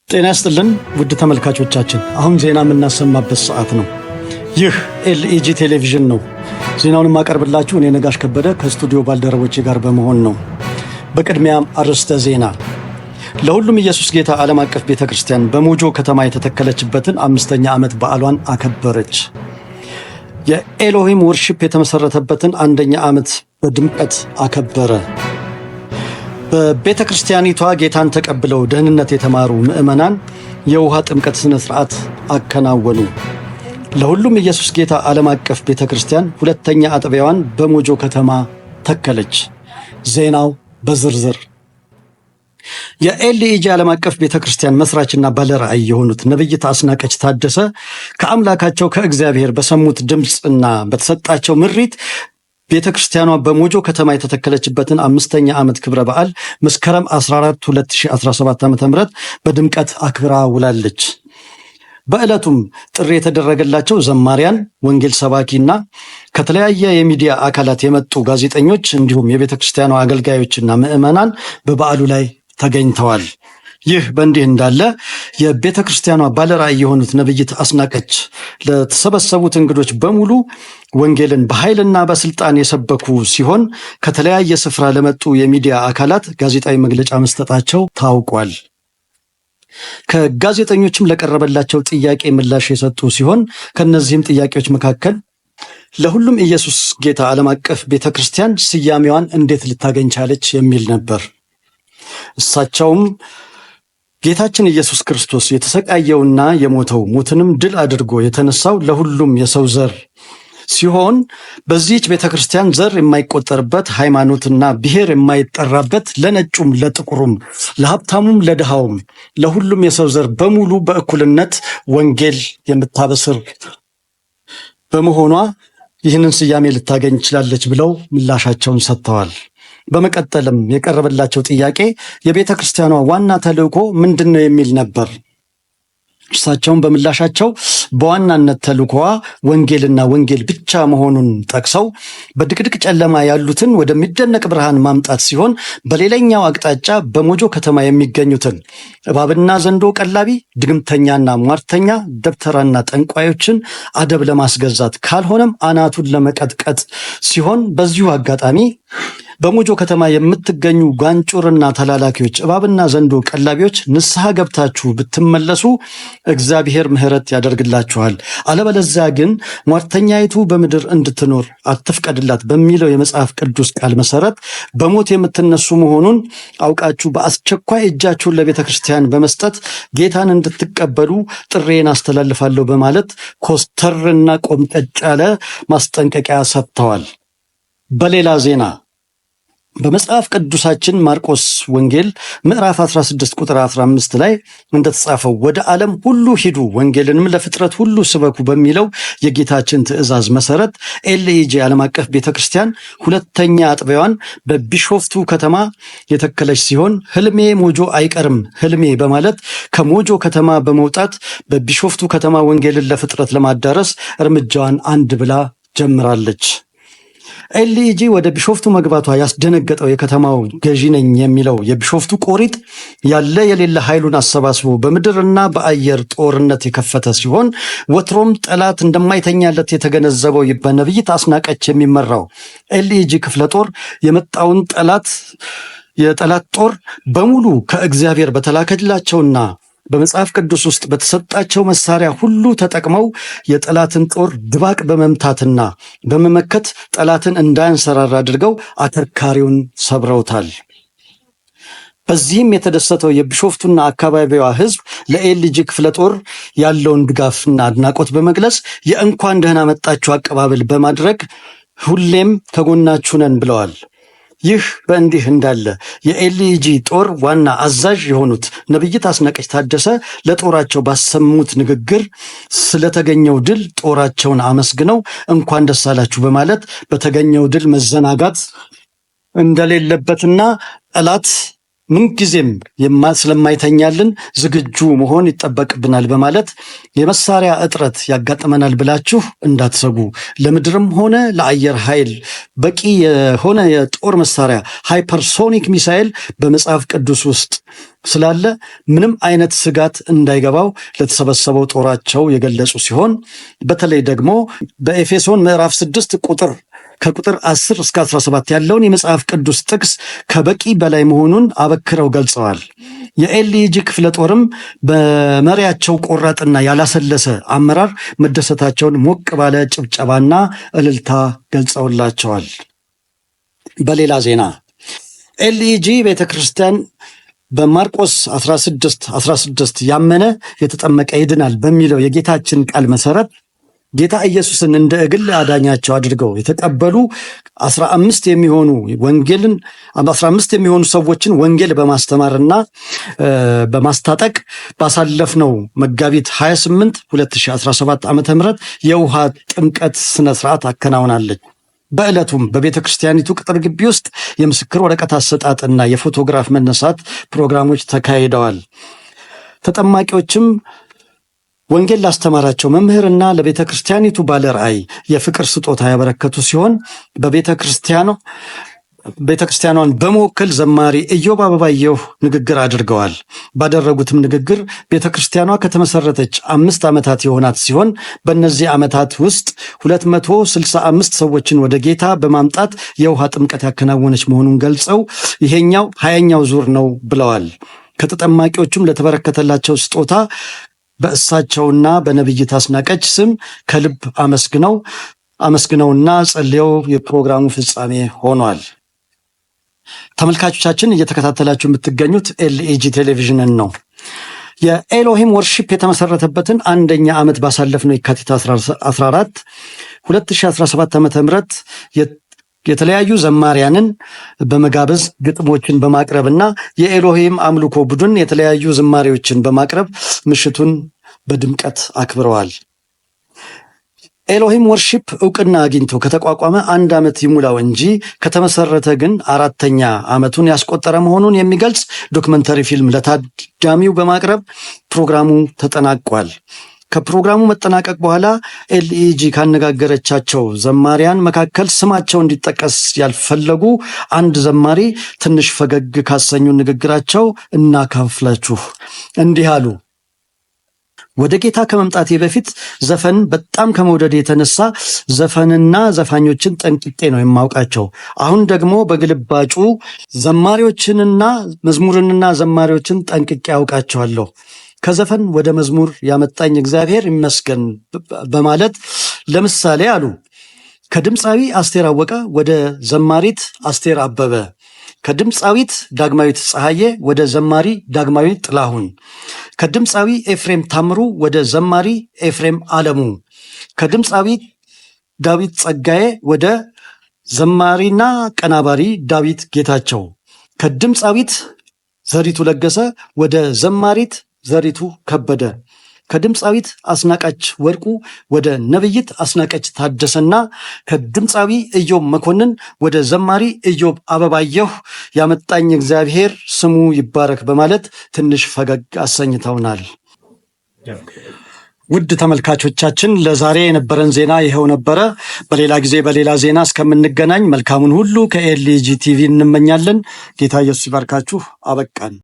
ጤና ይስጥልን ውድ ተመልካቾቻችን፣ አሁን ዜና የምናሰማበት ሰዓት ነው። ይህ ኤልኢጂ ቴሌቪዥን ነው። ዜናውን የማቀርብላችሁ እኔ ነጋሽ ከበደ ከስቱዲዮ ባልደረቦቼ ጋር በመሆን ነው። በቅድሚያም አርዕስተ ዜና። ለሁሉም ኢየሱስ ጌታ ዓለም አቀፍ ቤተ ክርስቲያን በሞጆ ከተማ የተተከለችበትን 5ኛ ዓመት በዓሏን አከበረች። የኤሎሂም ወርሺፕ የተመሰረተበትን 1ኛ ዓመት በድምቀት አከበረ። በቤተ ክርስቲያኒቷ ጌታን ተቀብለው ደህንነት የተማሩ ምዕመናን የውሃ ጥምቀት ስነ ስርዓት አከናወኑ። ለሁሉም ኢየሱስ ጌታ ዓለም አቀፍ ቤተ ክርስቲያን 2ኛ አጥቢያዋን በሞጆ ከተማ ተከለች። ዜናው በዝርዝር። የኤልኢጂ ዓለም አቀፍ ቤተ ክርስቲያን መስራችና ባለራዕይ የሆኑት ነብይት አስናቀች ታደሰ ከአምላካቸው ከእግዚአብሔር በሰሙት ድምፅና በተሰጣቸው ምሪት ቤተ ክርስቲያኗ በሞጆ ከተማ የተተከለችበትን 5ኛ ዓመት ክብረ በዓል መስከረም 14 2017 ዓ.ም በድምቀት አክብራ ውላለች። በዕለቱም ጥሪ የተደረገላቸው ዘማሪያን፣ ወንጌል ሰባኪና ከተለያየ የሚዲያ አካላት የመጡ ጋዜጠኞች እንዲሁም የቤተ ክርስቲያኗ አገልጋዮችና ምዕመናን በበዓሉ ላይ ተገኝተዋል። ይህ በእንዲህ እንዳለ የቤተ ክርስቲያኗ ባለራዕይ የሆኑት ነብይት አስናቀች ለተሰበሰቡት እንግዶች በሙሉ ወንጌልን በኃይልና በስልጣን የሰበኩ ሲሆን ከተለያየ ስፍራ ለመጡ የሚዲያ አካላት ጋዜጣዊ መግለጫ መስጠታቸው ታውቋል። ከጋዜጠኞችም ለቀረበላቸው ጥያቄ ምላሽ የሰጡ ሲሆን ከነዚህም ጥያቄዎች መካከል ለሁሉም ኢየሱስ ጌታ ዓለም አቀፍ ቤተ ክርስቲያን ስያሜዋን እንዴት ልታገኝ ቻለች የሚል ነበር። እሳቸውም ጌታችን ኢየሱስ ክርስቶስ የተሰቃየውና የሞተው ሞትንም ድል አድርጎ የተነሳው ለሁሉም የሰው ዘር ሲሆን በዚህች ቤተክርስቲያን ዘር የማይቆጠርበት ሃይማኖትና ብሔር የማይጠራበት ለነጩም ለጥቁሩም ለሀብታሙም ለድሃውም ለሁሉም የሰው ዘር በሙሉ በእኩልነት ወንጌል የምታበስር በመሆኗ ይህንን ስያሜ ልታገኝ ትችላለች ብለው ምላሻቸውን ሰጥተዋል። በመቀጠልም የቀረበላቸው ጥያቄ የቤተ ክርስቲያኗ ዋና ተልእኮ ምንድን ነው የሚል ነበር። እርሳቸውም በምላሻቸው በዋናነት ተልእኮዋ ወንጌልና ወንጌል ብቻ መሆኑን ጠቅሰው በድቅድቅ ጨለማ ያሉትን ወደሚደነቅ ብርሃን ማምጣት ሲሆን፣ በሌላኛው አቅጣጫ በሞጆ ከተማ የሚገኙትን እባብና ዘንዶ ቀላቢ፣ ድግምተኛና ሟርተኛ፣ ደብተራና ጠንቋዮችን አደብ ለማስገዛት ካልሆነም አናቱን ለመቀጥቀጥ ሲሆን፣ በዚሁ አጋጣሚ በሞጆ ከተማ የምትገኙ ጓንጩርና ተላላኪዎች፣ እባብና ዘንዶ ቀላቢዎች ንስሐ ገብታችሁ ብትመለሱ እግዚአብሔር ምሕረት ያደርግላችኋል፣ አለበለዚያ ግን ሟርተኛይቱ በምድር እንድትኖር አትፍቀድላት በሚለው የመጽሐፍ ቅዱስ ቃል መሰረት በሞት የምትነሱ መሆኑን አውቃችሁ በአስቸኳይ እጃችሁን ለቤተ ክርስቲያን በመስጠት ጌታን እንድትቀበሉ ጥሬን አስተላልፋለሁ በማለት ኮስተርና ቆምጠጭ ያለ ማስጠንቀቂያ ሰጥተዋል። በሌላ ዜና በመጽሐፍ ቅዱሳችን ማርቆስ ወንጌል ምዕራፍ 16 ቁጥር 15 ላይ እንደተጻፈው ወደ ዓለም ሁሉ ሂዱ ወንጌልንም ለፍጥረት ሁሉ ስበኩ በሚለው የጌታችን ትእዛዝ መሰረት ኤልኢጂ ዓለም አቀፍ ቤተክርስቲያን 2ኛ አጥቢያዋን በቢሾፍቱ ከተማ የተከለች ሲሆን ህልሜ ሞጆ አይቀርም ህልሜ በማለት ከሞጆ ከተማ በመውጣት በቢሾፍቱ ከተማ ወንጌልን ለፍጥረት ለማዳረስ እርምጃዋን አንድ ብላ ጀምራለች። ኤልኢጂ ወደ ቢሾፍቱ መግባቷ ያስደነገጠው የከተማው ገዢ ነኝ የሚለው የቢሾፍቱ ቆሪጥ ያለ የሌለ ኃይሉን አሰባስቦ በምድርና በአየር ጦርነት የከፈተ ሲሆን ወትሮም ጠላት እንደማይተኛለት የተገነዘበው በነብይት አስናቀች የሚመራው ኤልኢጂ ክፍለ ጦር የመጣውን የጠላት ጦር በሙሉ ከእግዚአብሔር በተላከላቸውና በመጽሐፍ ቅዱስ ውስጥ በተሰጣቸው መሳሪያ ሁሉ ተጠቅመው የጠላትን ጦር ድባቅ በመምታትና በመመከት ጠላትን እንዳያንሰራራ አድርገው አከርካሪውን ሰብረውታል። በዚህም የተደሰተው የቢሾፍቱና አካባቢዋ ሕዝብ ለኤልኢጂ ክፍለ ጦር ያለውን ድጋፍና አድናቆት በመግለጽ የእንኳን ደህና መጣችሁ አቀባበል በማድረግ ሁሌም ከጎናችሁ ነን ብለዋል። ይህ በእንዲህ እንዳለ የኤልኢጂ ጦር ዋና አዛዥ የሆኑት ነብይት አስናቀች ታደሰ ለጦራቸው ባሰሙት ንግግር ስለተገኘው ድል ጦራቸውን አመስግነው እንኳን ደስ አላችሁ በማለት በተገኘው ድል መዘናጋት እንደሌለበትና ጠላት ምንጊዜም ስለማይተኛልን ዝግጁ መሆን ይጠበቅብናል በማለት የመሳሪያ እጥረት ያጋጥመናል ብላችሁ እንዳትሰጉ፣ ለምድርም ሆነ ለአየር ኃይል በቂ የሆነ የጦር መሳሪያ ሃይፐርሶኒክ ሚሳኤል በመጽሐፍ ቅዱስ ውስጥ ስላለ ምንም አይነት ስጋት እንዳይገባው ለተሰበሰበው ጦራቸው የገለጹ ሲሆን በተለይ ደግሞ በኤፌሶን ምዕራፍ 6 ከቁጥር 10 እስከ 17 ያለውን የመጽሐፍ ቅዱስ ጥቅስ ከበቂ በላይ መሆኑን አበክረው ገልጸዋል። የኤልኢጂ ክፍለ ጦርም በመሪያቸው ቆራጥና ያላሰለሰ አመራር መደሰታቸውን ሞቅ ባለ ጭብጨባና እልልታ ገልጸውላቸዋል። በሌላ ዜና ኤልኢጂ ቤተክርስቲያን በማርቆስ 16:16 ያመነ የተጠመቀ ይድናል በሚለው የጌታችን ቃል መሰረት ጌታ ኢየሱስን እንደ እግል አዳኛቸው አድርገው የተቀበሉ 15 የሚሆኑ ሰዎችን ወንጌል በማስተማርና በማስታጠቅ ባሳለፍነው መጋቢት 28 2017 ዓ.ም የውሃ ጥምቀት ስነ ስርዓት አከናውናለች። በዕለቱም በቤተ ክርስቲያኒቱ ቅጥር ግቢ ውስጥ የምስክር ወረቀት አሰጣጥና የፎቶግራፍ መነሳት ፕሮግራሞች ተካሂደዋል። ተጠማቂዎችም ወንጌል ላስተማራቸው መምህርና ለቤተ ክርስቲያኒቱ ባለ ራእይ የፍቅር ስጦታ ያበረከቱ ሲሆን ቤተክርስቲያኗን በመወከል ዘማሪ ኢዮብ አበባየሁ ንግግር አድርገዋል። ባደረጉትም ንግግር ቤተክርስቲያኗ ከተመሰረተች 5 ዓመታት የሆናት ሲሆን በእነዚህ ዓመታት ውስጥ 265 ሰዎችን ወደ ጌታ በማምጣት የውሃ ጥምቀት ያከናወነች መሆኑን ገልጸው ይሄኛው 20ኛው ዙር ነው ብለዋል። ከተጠማቂዎቹም ለተበረከተላቸው ስጦታ በእሳቸውና በነብይት አስናቀች ስም ከልብ አመስግነውና ጸልየው የፕሮግራሙ ፍጻሜ ሆኗል። ተመልካቾቻችን እየተከታተላችሁ የምትገኙት ኤልኢጂ ቴሌቪዥንን ነው። የኤሎሂም ወርሺፕ የተመሰረተበትን 1ኛ ዓመት ባሳለፍነው የካቲት 14 2017 ዓ.ም የተለያዩ ዘማሪያንን በመጋበዝ ግጥሞችን በማቅረብና የኤሎሂም አምልኮ ቡድን የተለያዩ ዝማሬዎችን በማቅረብ ምሽቱን በድምቀት አክብረዋል። ኤሎሂም ወርሺፕ እውቅና አግኝቶ ከተቋቋመ 1 ዓመት ይሙላው እንጂ ከተመሰረተ ግን 4ኛ ዓመቱን ያስቆጠረ መሆኑን የሚገልጽ ዶክመንተሪ ፊልም ለታዳሚው በማቅረብ ፕሮግራሙ ተጠናቋል። ከፕሮግራሙ መጠናቀቅ በኋላ ኤልኢጂ ካነጋገረቻቸው ዘማሪያን መካከል ስማቸው እንዲጠቀስ ያልፈለጉ አንድ ዘማሪ ትንሽ ፈገግ ካሰኙ ንግግራቸው እናካፍላችሁ። እንዲህ አሉ። ወደ ጌታ ከመምጣቴ በፊት ዘፈን በጣም ከመውደድ የተነሳ ዘፈንና ዘፋኞችን ጠንቅቄ ነው የማውቃቸው። አሁን ደግሞ በግልባጩ ዘማሪዎችንና መዝሙርንና ዘማሪዎችን ጠንቅቄ አውቃቸዋለሁ። ከዘፈን ወደ መዝሙር ያመጣኝ እግዚአብሔር ይመስገን በማለት ለምሳሌ አሉ። ከድምፃዊ አስቴር አወቀ ወደ ዘማሪት አስቴር አበበ፣ ከድምፃዊት ዳግማዊት ፀሐዬ ወደ ዘማሪ ዳግማዊ ጥላሁን፣ ከድምፃዊ ኤፍሬም ታምሩ ወደ ዘማሪ ኤፍሬም አለሙ፣ ከድምፃዊ ዳዊት ጸጋዬ ወደ ዘማሪና ቀናባሪ ዳዊት ጌታቸው፣ ከድምፃዊት ዘሪቱ ለገሰ ወደ ዘማሪት ዘሪቱ ከበደ፣ ከድምፃዊት አስናቀች ወርቁ ወደ ነብይት አስናቀች ታደሰና ከድምፃዊ ኢዮብ መኮንን ወደ ዘማሪ ኢዮብ አበባየሁ ያመጣኝ እግዚአብሔር ስሙ ይባረክ በማለት ትንሽ ፈገግ አሰኝተውናል። ውድ ተመልካቾቻችን ለዛሬ የነበረን ዜና ይኸው ነበረ። በሌላ ጊዜ በሌላ ዜና እስከምንገናኝ መልካሙን ሁሉ ከኤልኢጂ ቲቪ እንመኛለን። ጌታ ኢየሱስ ይባርካችሁ። አበቃን።